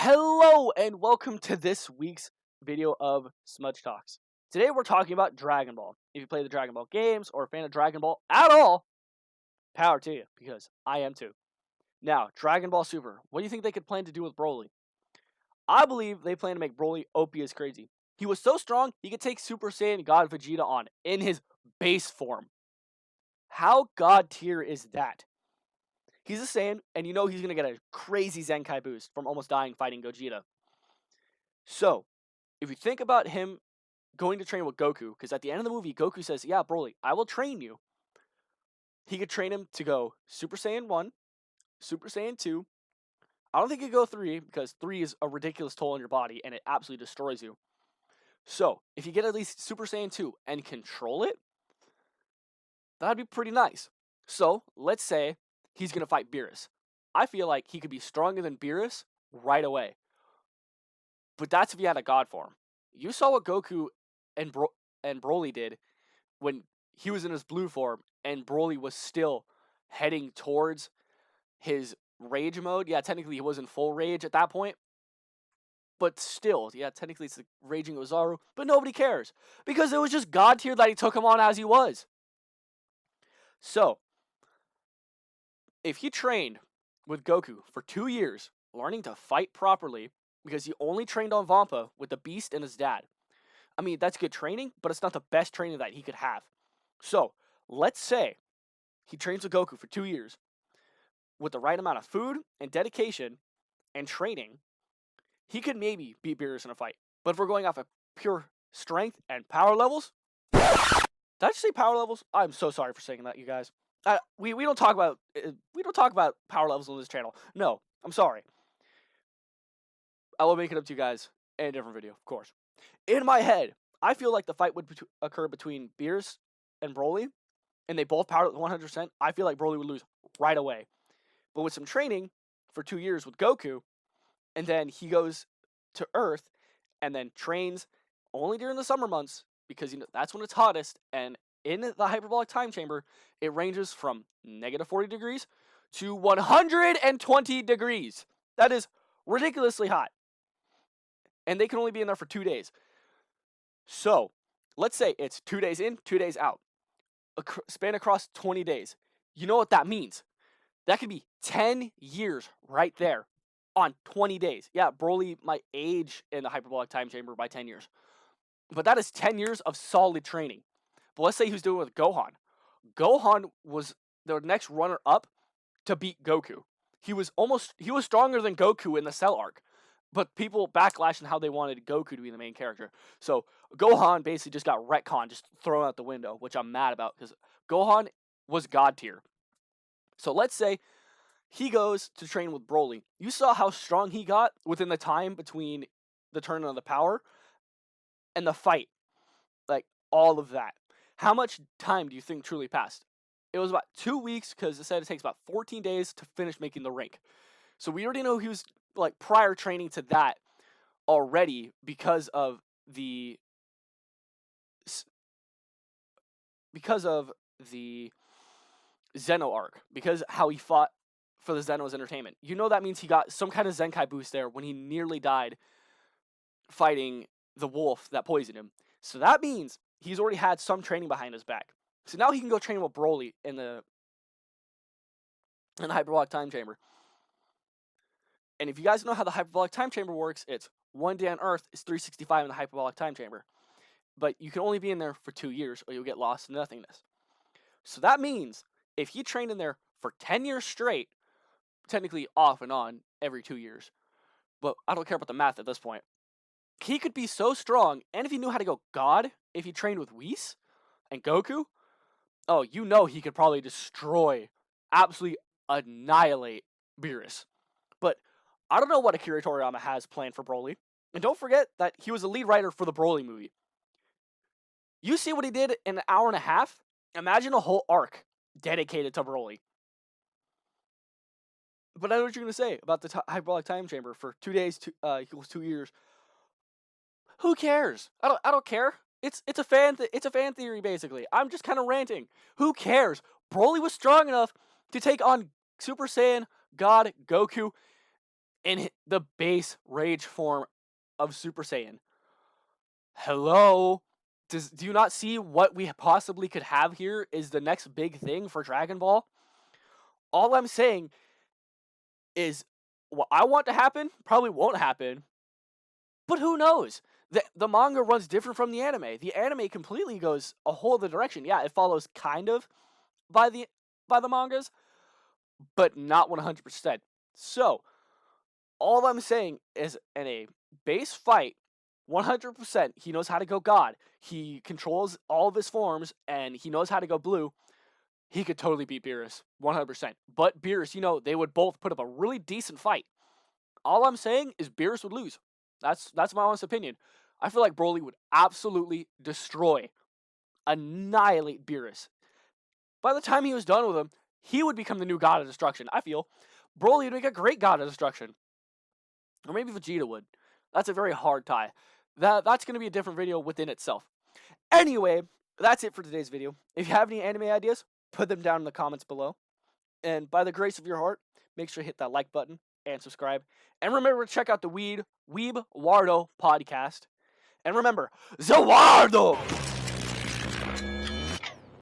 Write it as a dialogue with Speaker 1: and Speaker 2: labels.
Speaker 1: Hello and welcome to this week's video of Smudge Talks. Today we're talking about Dragon Ball. If you play the Dragon Ball games or a fan of Dragon Ball at all, power to you, because I am too. Now, Dragon Ball Super. What do you think they could plan to do with Broly? I believe they plan to make Broly OP as crazy. He was so strong, he could take Super Saiyan God Vegeta on in his base form. How god tier is that? He's a Saiyan, and you know he's going to get a crazy Zenkai boost from almost dying fighting Gogeta. So, if you think about him going to train with Goku, because at the end of the movie, Goku says, yeah, Broly, I will train you. He could train him to go Super Saiyan 1, Super Saiyan 2. I don't think he could go 3, because 3 is a ridiculous toll on your body, and it absolutely destroys you. So, if you get at least Super Saiyan 2 and control it, that'd be pretty nice. So, let's say he's going to fight Beerus. I feel like he could be stronger than Beerus right away. But that's if he had a god form. You saw what Goku and Broly did when he was in his blue form and Broly was still heading towards his rage mode. Yeah, technically he was in full rage at that point. But still, yeah, technically it's the raging Ozaru. But nobody cares. Because it was just god tier that he took him on as he was. So, if he trained with Goku for 2 years, learning to fight properly, because he only trained on Vampa with the Beast and his dad. I mean, that's good training, but it's not the best training that he could have. So, let's say he trains with Goku for 2 years with the right amount of food and dedication and training. He could maybe beat Beerus in a fight. But if we're going off of pure strength and power levels, did I just say power levels? I'm so sorry for saying that, you guys. We don't talk about power levels on this channel. No, I'm sorry. I will make it up to you guys in a different video, of course. In my head, I feel like the fight would occur between Beerus and Broly, and they both powered at 100%. I feel like Broly would lose right away. But with some training for 2 years with Goku, and then he goes to Earth and then trains only during the summer months, because that's when it's hottest, and in the hyperbolic time chamber, it ranges from negative 40 degrees to 120 degrees. That is ridiculously hot. And they can only be in there for 2 days. So, let's say it's 2 days in, 2 days out. Span across 20 days. You know what that means? That could be 10 years right there on 20 days. Yeah, Broly might age in the hyperbolic time chamber by 10 years. But that is 10 years of solid training. But let's say he was doing it with Gohan. Gohan was the next runner-up to beat Goku. He was stronger than Goku in the Cell arc. But people backlash on how they wanted Goku to be the main character. So Gohan basically just got retcon, just thrown out the window, which I'm mad about, because Gohan was god tier. So let's say he goes to train with Broly. You saw how strong he got within the time between the turn of the power and the fight. Like, all of that. How much time do you think truly passed? It was about 2 weeks, because it said it takes about 14 days to finish making the rank. So we already know he was like prior training to that already because of the Zeno arc, because how he fought for the Zeno's entertainment. You know that means he got some kind of Zenkai boost there when he nearly died fighting the wolf that poisoned him. So that means he's already had some training behind his back. So now he can go train with Broly in the hyperbolic time chamber. And if you guys know how the hyperbolic time chamber works, it's 1 day on Earth is 365 in the hyperbolic time chamber. But you can only be in there for 2 years, or you'll get lost in nothingness. So that means if he trained in there for 10 years straight, technically off and on every 2 years, but I don't care about the math at this point, he could be so strong, and if he knew how to go God, if he trained with Whis and Goku, oh, you know he could probably destroy, absolutely annihilate Beerus. But I don't know what Akira Toriyama has planned for Broly. And don't forget that he was the lead writer for the Broly movie. You see what he did in an hour and a half? Imagine a whole arc dedicated to Broly. But I know what you're going to say about the hyperbolic time chamber for 2 days equals 2 years. Who cares? I don't care. It's a fan theory, basically. I'm just kind of ranting. Who cares? Broly was strong enough to take on Super Saiyan God Goku in the base rage form of Super Saiyan. Hello? Do you not see what we possibly could have here is the next big thing for Dragon Ball? All I'm saying is what I want to happen probably won't happen, but who knows? The manga runs different from the anime. The anime completely goes a whole other direction. Yeah, it follows kind of by the mangas, but not 100%. So, all I'm saying is in a base fight, 100%, he knows how to go God. He controls all of his forms, and he knows how to go blue. He could totally beat Beerus, 100%. But Beerus, they would both put up a really decent fight. All I'm saying is Beerus would lose. That's my honest opinion. I feel like Broly would absolutely destroy, annihilate Beerus. By the time he was done with him, he would become the new God of Destruction. I feel Broly would make a great God of Destruction. Or maybe Vegeta would. That's a very hard tie. That's going to be a different video within itself. Anyway, that's it for today's video. If you have any anime ideas, put them down in the comments below. And by the grace of your heart, make sure to hit that like button and subscribe. And remember to check out the Weeb Wardo podcast. And remember, Zawardo!